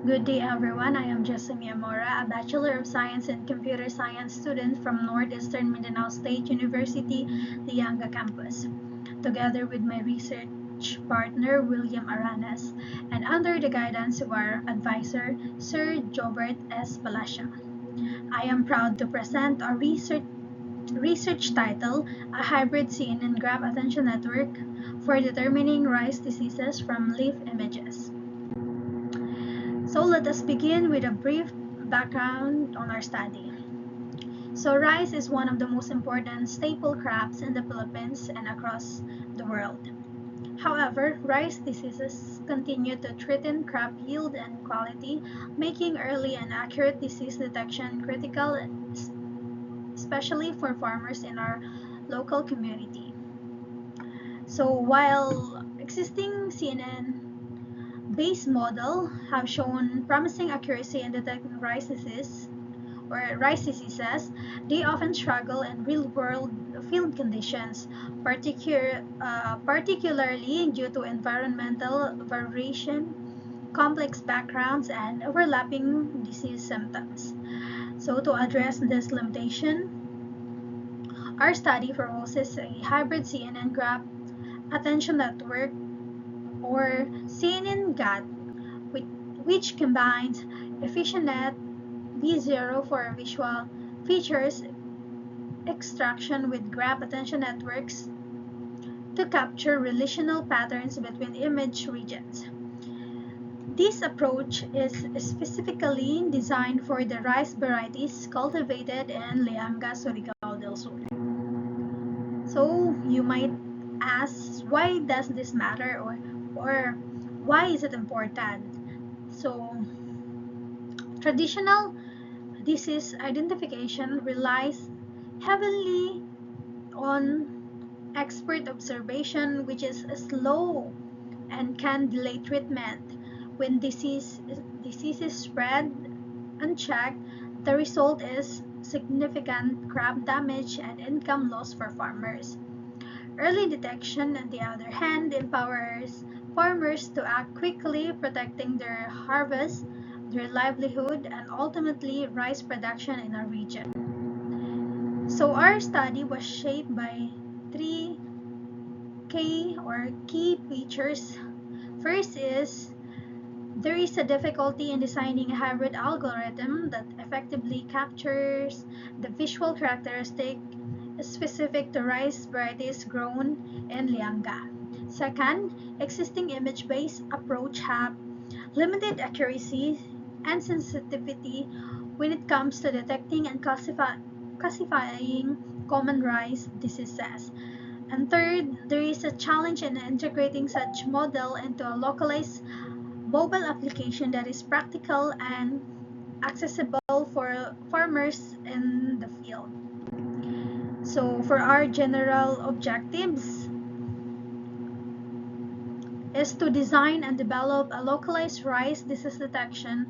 Good day everyone, I am Jessamia Mora, a Bachelor of Science in Computer Science student from Northeastern Mindanao State University, Lianga campus, together with my research partner William Aranas, and under the guidance of our advisor, Sir Jobert S. Palacia. I am proud to present our research title, A Hybrid CNN Graph Attention Network for Determining Rice Diseases from Leaf Images. So let us begin with a brief background on our study. So rice is one of the most important staple crops in the Philippines and across the world. However, rice diseases continue to threaten crop yield and quality, making early and accurate disease detection critical, especially for farmers in our local community. So while existing CNN base model have shown promising accuracy in detecting rice diseases, they often struggle in real-world field conditions, particularly due to environmental variation, complex backgrounds, and overlapping disease symptoms. So to address this limitation, our study proposes a hybrid CNN graph attention network or CNN GAT which combines EfficientNet V0 for visual features extraction with graph attention networks to capture relational patterns between image regions. This approach is specifically designed for the rice varieties cultivated in Lianga, Surigao del Sur. So you might ask, why does this matter, or why is it important? So traditional disease identification relies heavily on expert observation, which is slow and can delay treatment. When diseases spread unchecked, the result is significant crop damage and income loss for farmers. Early detection, on the other hand, empowers farmers to act quickly, protecting their harvest, their livelihood, and ultimately rice production in our region. So our study was shaped by three key features. First is there is a difficulty in designing a hybrid algorithm that effectively captures the visual characteristic specific to rice varieties grown in Lianga. Second, existing image-based approach have limited accuracy and sensitivity when it comes to detecting and classifying common rice diseases. And third, there is a challenge in integrating such model into a localized mobile application that is practical and accessible for farmers in the field. So for our general objectives is to design and develop a localized rice disease detection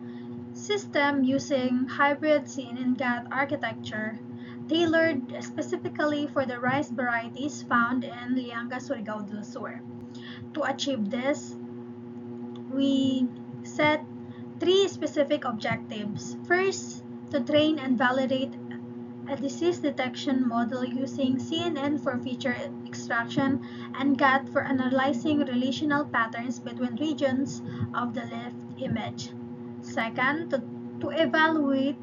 system using hybrid CNN-GAT architecture tailored specifically for the rice varieties found in Lianga, Surigao del Sur. To achieve this, we set three specific objectives. First, to train and validate a disease detection model using CNN for feature extraction and GAT for analyzing relational patterns between regions of the leaf image. Second, to evaluate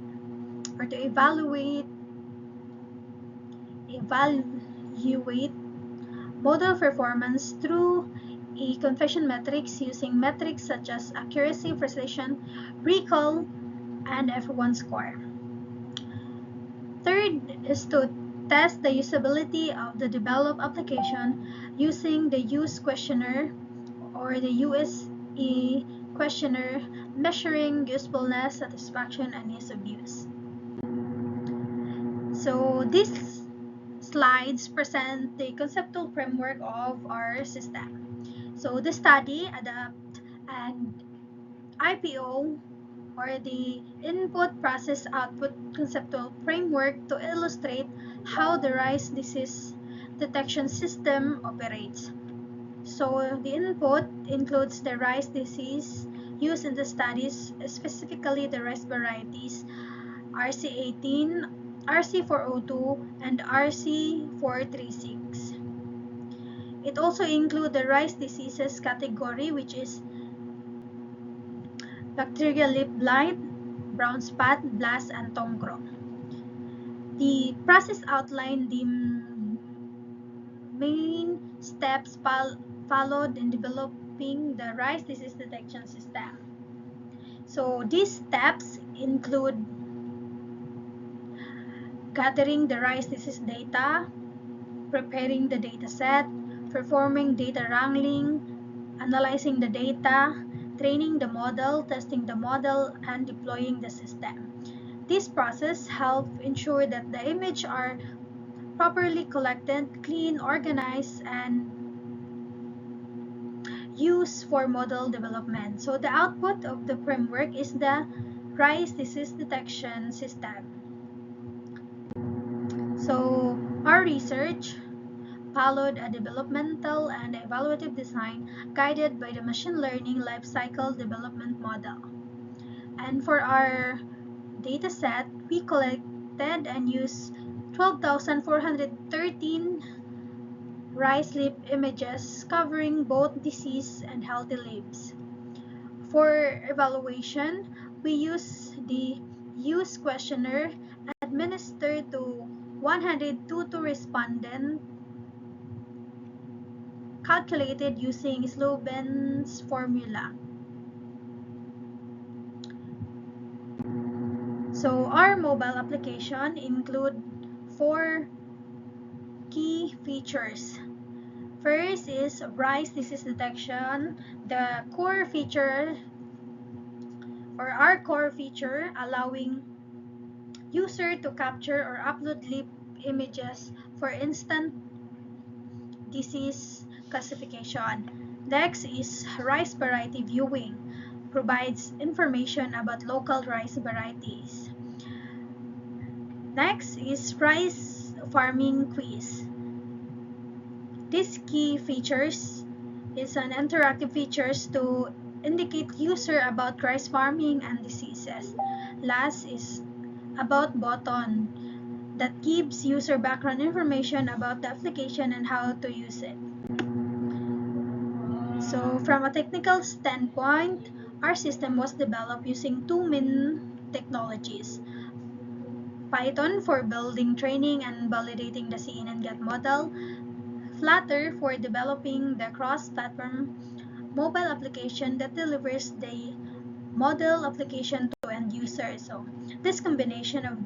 model performance through a confession metrics using metrics such as accuracy, precision, recall, and F1 score. Third is to test the usability of the developed application using the use questionnaire or the USE questionnaire measuring usefulness, satisfaction, and ease of use. So these slides present the conceptual framework of our system. So the study, adapt, and IPO or the input process output conceptual framework to illustrate how the rice disease detection system operates. So the input includes the rice disease used in the studies, specifically the rice varieties RC18, RC402, and RC436. It also includes the rice diseases category, which is bacterial leaf blight, brown spot, blast, and tongro. The process outlined the main steps followed in developing the rice disease detection system. So these steps include gathering the rice disease data, preparing the data set, performing data wrangling, analyzing the data, training the model, testing the model, and deploying the system. This process helps ensure that the images are properly collected, clean, organized, and used for model development. So the output of the framework is the rice disease detection system. So our research followed a developmental and evaluative design guided by the machine learning lifecycle development model. And for our data set, we collected and used 12,413 rice leaf images covering both disease and healthy leaves. For evaluation, we use the use questionnaire administered to 102 respondents calculated using Sloven's formula. So our mobile application include 4 key features. First is rice disease detection. The core feature or our core feature allowing user to capture or upload leaf images for instant disease classification. Next is rice variety viewing. Provides information about local rice varieties. Next is rice farming quiz. This key features is an interactive features to indicate user about rice farming and diseases. Last is about button that gives user background information about the application and how to use it. So from a technical standpoint, our system was developed using 2 main technologies. Python for building, training, and validating the CNN-GET model. Flutter for developing the cross-platform mobile application that delivers the model application to end users. So this combination of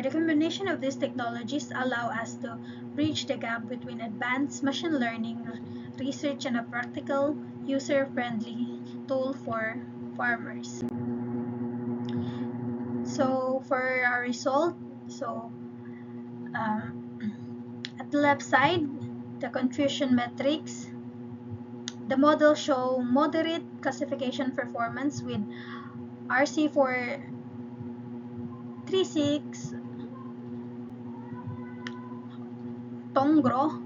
the combination of these technologies allow us to bridge the gap between advanced machine learning research and a practical, user-friendly tool for farmers. So for our result, at the left side, the confusion metrics, the model show moderate classification performance with RC436 Tongro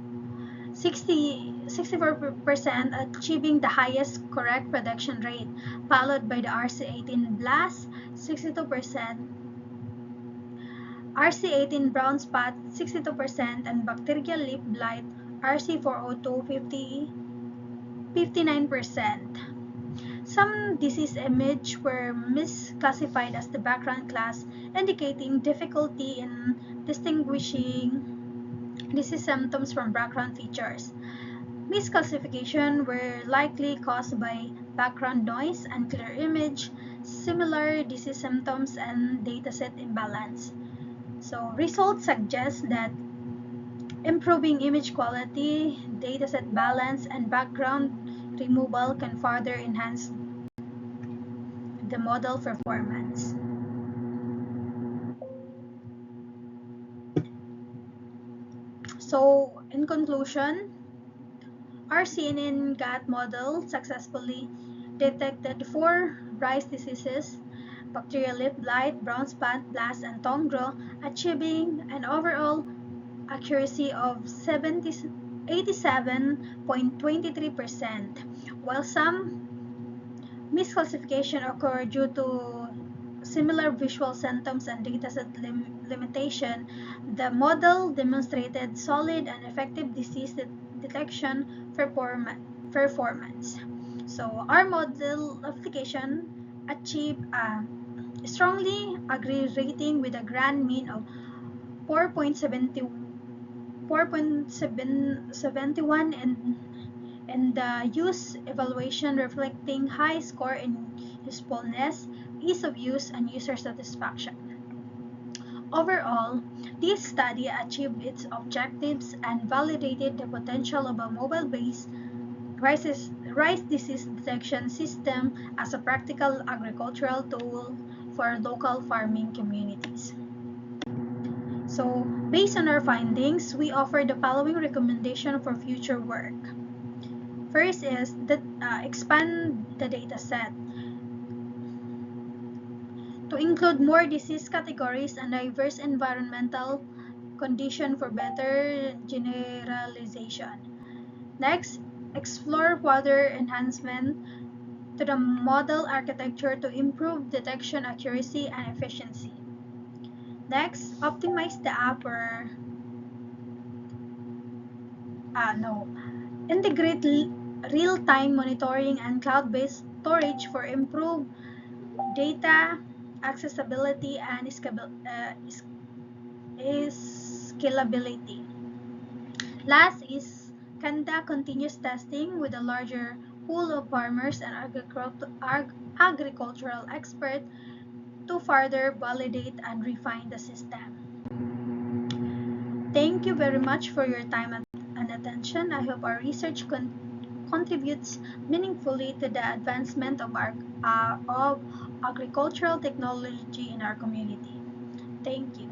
64% achieving the highest correct prediction rate, followed by the RC18 Blast 62%, RC18 Brown Spot 62%, and Bacterial Leaf Blight RC402 59%. Some disease images were misclassified as the background class, indicating difficulty in distinguishing disease symptoms from background features. Misclassification were likely caused by background noise, unclear image, similar disease symptoms, and dataset imbalance. So results suggest that improving image quality, dataset balance, and background removal can further enhance the model performance. So in conclusion, our CNN-GAT model successfully detected 4 rice diseases: bacterial leaf blight, brown spot, blast, and tongro, achieving an overall accuracy of 87.23%, while some misclassification occur due to similar visual symptoms and dataset limitation, the model demonstrated solid and effective disease detection performance. So our model application achieved a strongly agree rating with a grand mean of 4.71 and the use evaluation reflecting high score in usefulness, ease of use, and user satisfaction. Overall, this study achieved its objectives and validated the potential of a mobile-based rice disease detection system as a practical agricultural tool for local farming communities. So, based on our findings, we offer the following recommendation for future work. First is that expand the data set to include more disease categories and diverse environmental condition for better generalization. Next, explore further enhancement to the model architecture to improve detection accuracy and efficiency. Next, optimize the app or integrate real-time monitoring and cloud-based storage for improved data accessibility and scalability. Last is conduct continuous testing with a larger pool of farmers and agricultural experts to further validate and refine the system. Thank you very much for your time and attention. I hope our research contributes meaningfully to the advancement of agricultural technology in our community. Thank you.